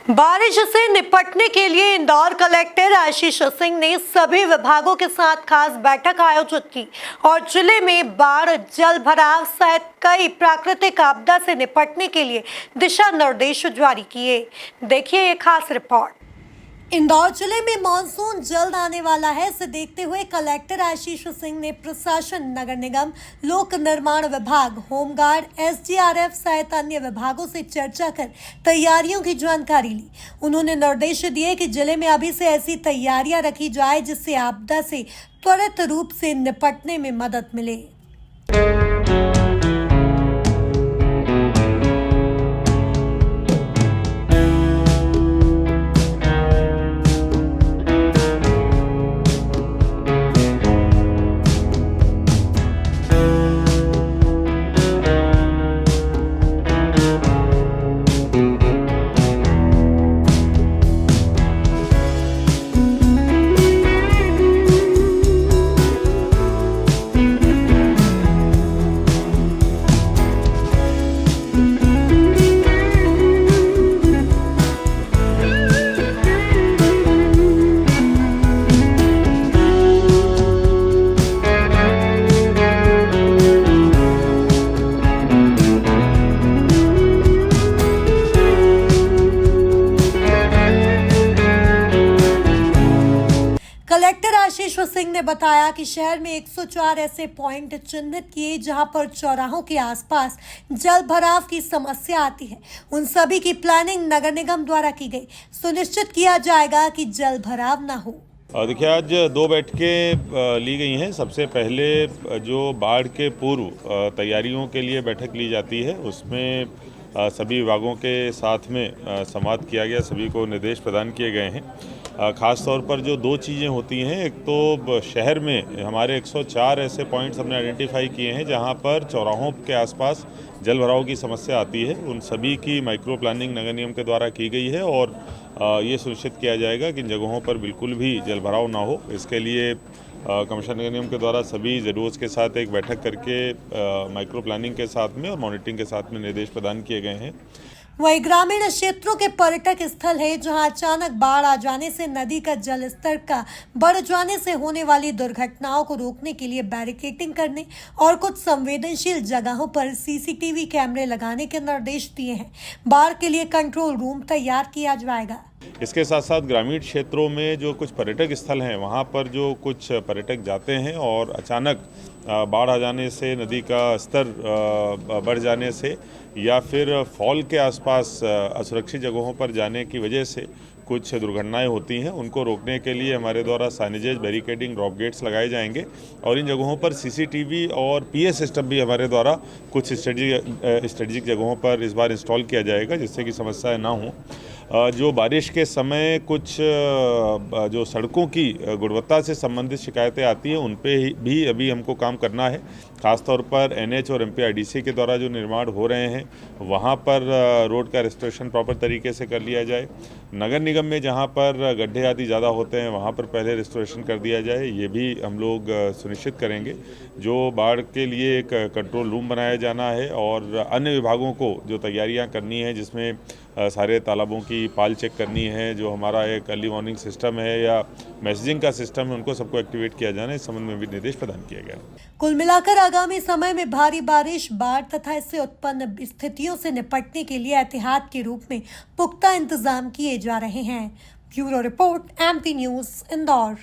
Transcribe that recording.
बारिश से निपटने के लिए इंदौर कलेक्टर आशीष सिंह ने सभी विभागों के साथ खास बैठक आयोजित की और जिले में बाढ़, जल भराव सहित कई प्राकृतिक आपदा से निपटने के लिए दिशा निर्देश जारी किए। देखिए ये खास रिपोर्ट। इंदौर जिले में मानसून जल्द आने वाला है, इसे देखते हुए कलेक्टर आशीष सिंह ने प्रशासन, नगर निगम, लोक निर्माण विभाग, होमगार्ड, एसडीआरएफ सहित अन्य विभागों से चर्चा कर तैयारियों की जानकारी ली। उन्होंने निर्देश दिए कि जिले में अभी से ऐसी तैयारियां रखी जाए जिससे आपदा से त्वरित रूप से निपटने में मदद मिले। कलेक्टर आशीष सिंह ने बताया कि शहर में 104 ऐसे पॉइंट चिन्हित किए जहां पर चौराहों के आसपास जल भराव की समस्या आती है। उन सभी की प्लानिंग नगर निगम द्वारा की गई। सुनिश्चित किया जाएगा कि जल भराव न हो। देखिए, आज दो बैठकें ली गई हैं। सबसे पहले जो बाढ़ के पूर्व तैयारियों के लिए बैठक ली जाती है, उसमें सभी विभागों के साथ में संवाद किया गया, सभी को निर्देश प्रदान किए गए हैं। ख़ास तौर पर जो दो चीज़ें होती हैं, एक तो शहर में हमारे 104 ऐसे पॉइंट्स हमने आइडेंटिफाई किए हैं जहां पर चौराहों के आसपास जल भराव की समस्या आती है। उन सभी की माइक्रो प्लानिंग नगर निगम के द्वारा की गई है और ये सुनिश्चित किया जाएगा कि इन जगहों पर बिल्कुल भी जल भराव ना हो। इसके लिए कमिश्नर नगर निगम के द्वारा सभी ज़रूरत के साथ एक बैठक करके माइक्रो प्लानिंग के साथ में और मॉनिटरिंग के साथ में निर्देश प्रदान किए गए हैं। वही ग्रामीण क्षेत्रों के पर्यटक स्थल है जहां अचानक बाढ़ आ जाने से नदी का जल स्तर का बढ़ जाने से होने वाली दुर्घटनाओं को रोकने के लिए बैरिकेडिंग करने और कुछ संवेदनशील जगहों पर सीसीटीवी कैमरे लगाने के निर्देश दिए हैं। बाढ़ के लिए कंट्रोल रूम तैयार किया जाएगा। इसके साथ साथ ग्रामीण क्षेत्रों में जो कुछ पर्यटक स्थल हैं, वहाँ पर जो कुछ पर्यटक जाते हैं और अचानक बाढ़ आ जाने से, नदी का स्तर बढ़ जाने से या फिर फॉल के आसपास असुरक्षित जगहों पर जाने की वजह से कुछ दुर्घटनाएं होती हैं, उनको रोकने के लिए हमारे द्वारा साइनेजेस, बैरिकेडिंग, ड्रॉप गेट्स लगाए जाएंगे और इन जगहों पर सीसीटीवी और पीए सिस्टम भी हमारे द्वारा कुछ स्ट्रेटेजिक जगहों पर इस बार इंस्टॉल किया जाएगा जिससे कि समस्याएं ना हों। जो बारिश के समय कुछ जो सड़कों की गुणवत्ता से संबंधित शिकायतें आती हैं, उन पे भी अभी हमको काम करना है। खासतौर पर एनएच और एमपीआरडीसी के द्वारा जो निर्माण हो रहे हैं, वहाँ पर रोड का रेस्टोरेशन प्रॉपर तरीके से कर लिया जाए। नगर निगम में जहाँ पर गड्ढे आदि ज़्यादा होते हैं, वहाँ पर पहले रेस्टोरेशन कर दिया जाए। ये भी हम लोग सुनिश्चित करेंगे। जो बाढ़ के लिए एक कंट्रोल रूम बनाया जाना है और अन्य विभागों को जो तैयारियाँ करनी है, जिसमें सारे तालाबों की पाल चेक करनी है, जो हमारा एक अर्ली वार्निंग सिस्टम है या मैसेजिंग का सिस्टम है, उनको सबको एक्टिवेट किया जाना है। इस संबंध में भी निर्देश प्रदान किया गया। कुल मिलाकर आगामी समय में भारी बारिश, बाढ़ तथा इससे उत्पन्न स्थितियों से निपटने के लिए एहतियात के रूप में पुख्ता इंतजाम किए जा रहे हैं। Bureau report, MP news, Indore.